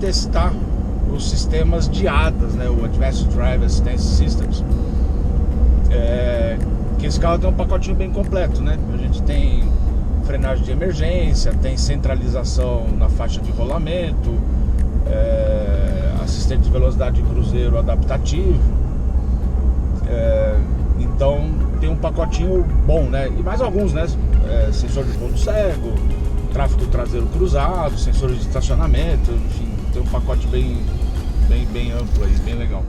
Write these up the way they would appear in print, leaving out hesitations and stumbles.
testar os sistemas de ADAS, né, o Advanced Driver Assistance Systems. Que esse carro tem um pacotinho bem completo, né? A gente tem frenagem de emergência, tem centralização na faixa de rolamento, assistente de velocidade de cruzeiro adaptativo. Então tem um pacotinho bom, né? E mais alguns, né? Sensor de ponto cego, tráfego traseiro cruzado, sensores de estacionamento, enfim, tem um pacote bem amplo aí, bem legal.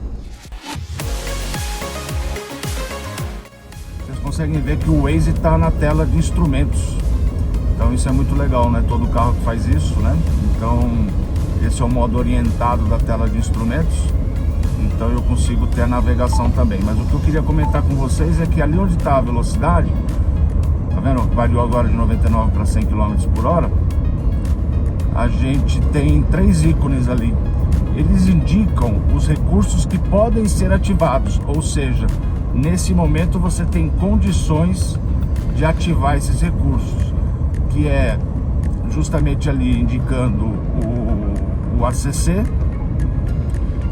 Vocês conseguem ver que o Waze está na tela de instrumentos, então isso é muito legal, né? Todo carro que faz isso, né? Então esse é o modo orientado da tela de instrumentos, então eu consigo ter a navegação também. Mas o que eu queria comentar com vocês é que ali onde está a velocidade, tá vendo? Variou agora de 99 para 100 km por hora. A gente tem 3 ícones ali. Eles indicam os recursos que podem ser ativados, ou seja, nesse momento você tem condições de ativar esses recursos, que é justamente ali indicando o ACC,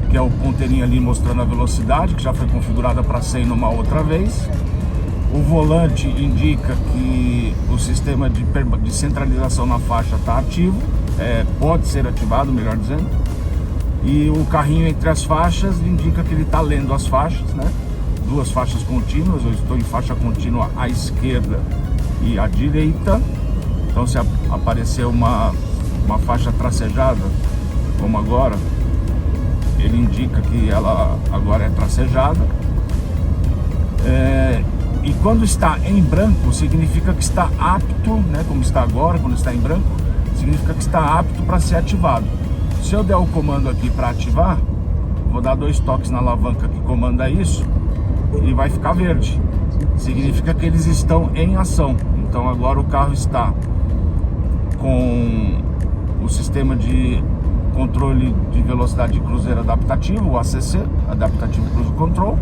que é o ponteirinho ali mostrando a velocidade, que já foi configurada para 100 numa outra vez. O volante indica que o sistema de centralização na faixa está ativo, pode ser ativado, melhor dizendo. E o carrinho entre as faixas indica que ele está lendo as faixas, né? 2 faixas contínuas, eu estou em faixa contínua à esquerda e à direita. Então se aparecer uma faixa tracejada, como agora, ele indica que ela agora é tracejada. E quando está em branco, significa que está apto, né? Como está agora, quando está em branco, significa que está apto para ser ativado. Se eu der o comando aqui para ativar, vou dar 2 toques na alavanca que comanda isso e vai ficar verde. Significa que eles estão em ação. Então agora o carro está com o sistema de controle de velocidade de cruzeiro adaptativo, o ACC, Adaptative Cruise Control,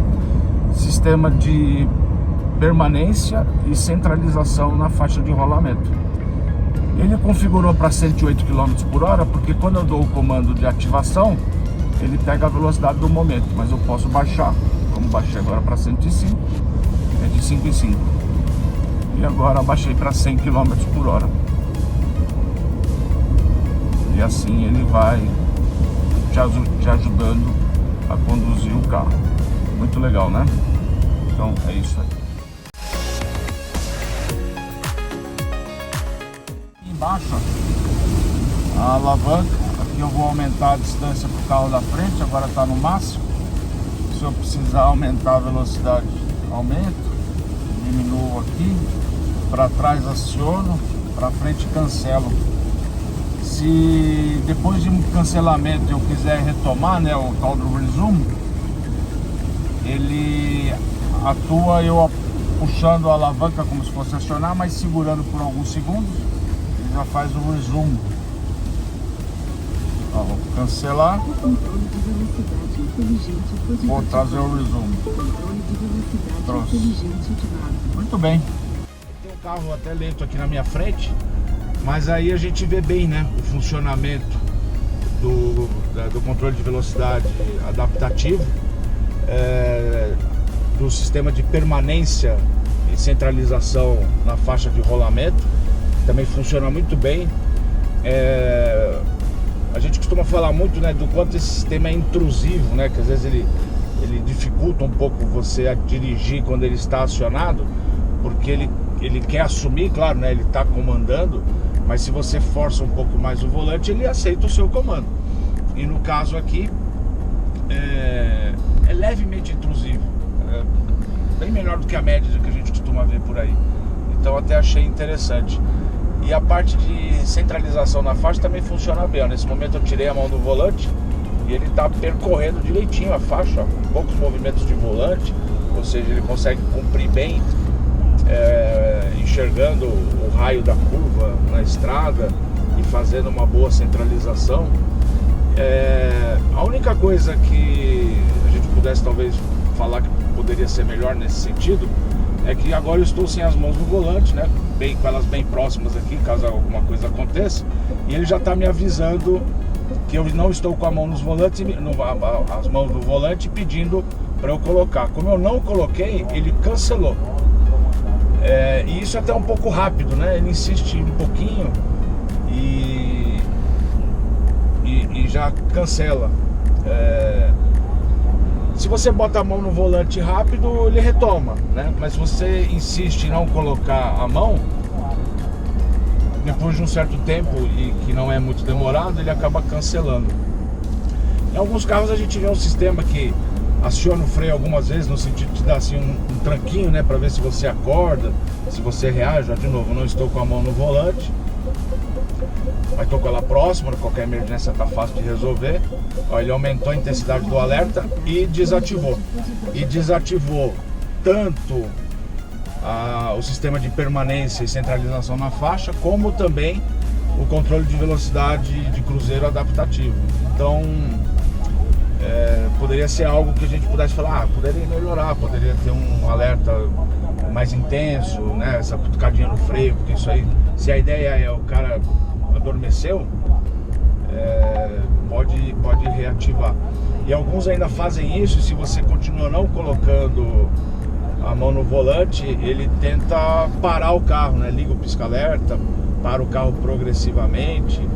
sistema de permanência e centralização na faixa de rolamento. Ele configurou para 108 km por hora, porque quando eu dou o comando de ativação, ele pega a velocidade do momento, mas eu posso baixar, como baixei agora para 105, é de 5 em 5. E agora baixei para 100 km por hora. E assim ele vai te ajudando a conduzir o carro. Muito legal, né? Então é isso aí. Embaixo a alavanca, aqui eu vou aumentar a distância para o carro da frente, agora está no máximo. Se eu precisar aumentar a velocidade, aumento, diminuo aqui, para trás aciono, para frente cancelo. Se depois de um cancelamento eu quiser retomar, né, o tal do resume, ele atua eu puxando a alavanca como se fosse acionar, mas segurando por alguns segundos, ele já faz o resume. Ó, vou cancelar, vou trazer o resume. Trouxe. Muito bem. Tem um carro até lento aqui na minha frente, mas aí a gente vê bem, né, o funcionamento do controle de velocidade adaptativo, do sistema de permanência e centralização na faixa de rolamento, também funciona muito bem. A gente costuma falar muito, né, do quanto esse sistema é intrusivo, né, que às vezes ele dificulta um pouco você a dirigir quando ele está acionado, porque ele quer assumir, claro, né, ele está comandando, mas se você força um pouco mais o volante, ele aceita o seu comando. E no caso aqui, é levemente intrusivo, bem melhor do que a média que a gente costuma ver por aí. Então até achei interessante. E a parte de centralização na faixa também funciona bem. Nesse momento eu tirei a mão do volante e ele está percorrendo direitinho a faixa, com poucos movimentos de volante, ou seja, ele consegue cumprir bem, enxergando o raio da curva na estrada e fazendo uma boa centralização. A única coisa que a gente pudesse talvez falar que poderia ser melhor nesse sentido é que agora eu estou sem as mãos no volante, né, com elas bem próximas aqui, caso alguma coisa aconteça, e ele já está me avisando que eu não estou com a mão nos volantes, as mãos do volante pedindo para eu colocar. Como eu não coloquei, ele cancelou. E isso é até um pouco rápido, né? Ele insiste um pouquinho e já cancela. Se você bota a mão no volante rápido, ele retoma, né? Mas se você insiste em não colocar a mão, depois de um certo tempo, e que não é muito demorado, ele acaba cancelando. Em alguns carros a gente vê um sistema que aciona o freio algumas vezes, no sentido de dar assim um tranquinho, né, para ver se você acorda, se você reage. De novo, não estou com a mão no volante, mas estou com ela próxima, qualquer emergência está fácil de resolver. Ó, ele aumentou a intensidade do alerta e desativou. E desativou tanto o sistema de permanência e centralização na faixa, como também o controle de velocidade de cruzeiro adaptativo. Então, poderia ser algo que a gente pudesse falar, poderia melhorar, poderia ter um alerta mais intenso, né? Essa cutucadinha no freio, porque isso aí, se a ideia é o cara adormeceu, pode reativar. E alguns ainda fazem isso, e se você continua não colocando a mão no volante, ele tenta parar o carro, né? Liga o pisca-alerta, para o carro progressivamente.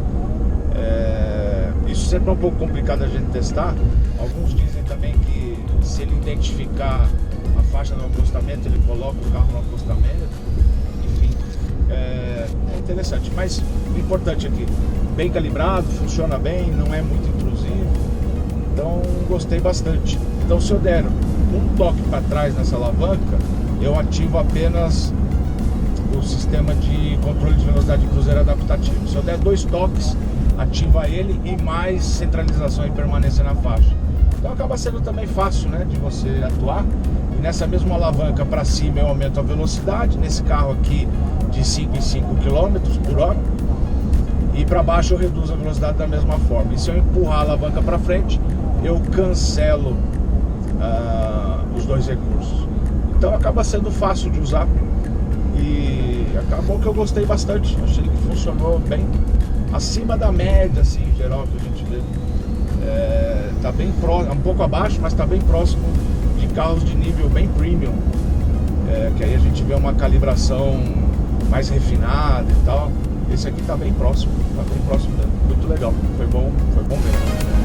Isso sempre é um pouco complicado a gente testar. Alguns dizem também que se ele identificar a faixa no acostamento, ele coloca o carro no acostamento. Enfim, é interessante. Mas o importante aqui, bem calibrado, funciona bem, não é muito intrusivo. Então gostei bastante. Então se eu der um toque para trás nessa alavanca, eu ativo apenas o sistema de controle de velocidade de cruzeiro adaptativo. Se eu der 2 toques, ativa ele e mais centralização e permanência na faixa. Então acaba sendo também fácil, né, de você atuar. E nessa mesma alavanca para cima eu aumento a velocidade, nesse carro aqui de 5 em 5 km por hora. E para baixo eu reduzo a velocidade da mesma forma. E se eu empurrar a alavanca para frente, eu cancelo os 2 recursos. Então acaba sendo fácil de usar. E acabou que eu gostei bastante. Achei que funcionou bem, acima da média, assim, em geral, que a gente vê. Tá bem próximo, um pouco abaixo, mas tá bem próximo de carros de nível bem premium, que aí a gente vê uma calibração mais refinada e tal. Esse aqui tá bem próximo mesmo. Muito legal, foi bom mesmo.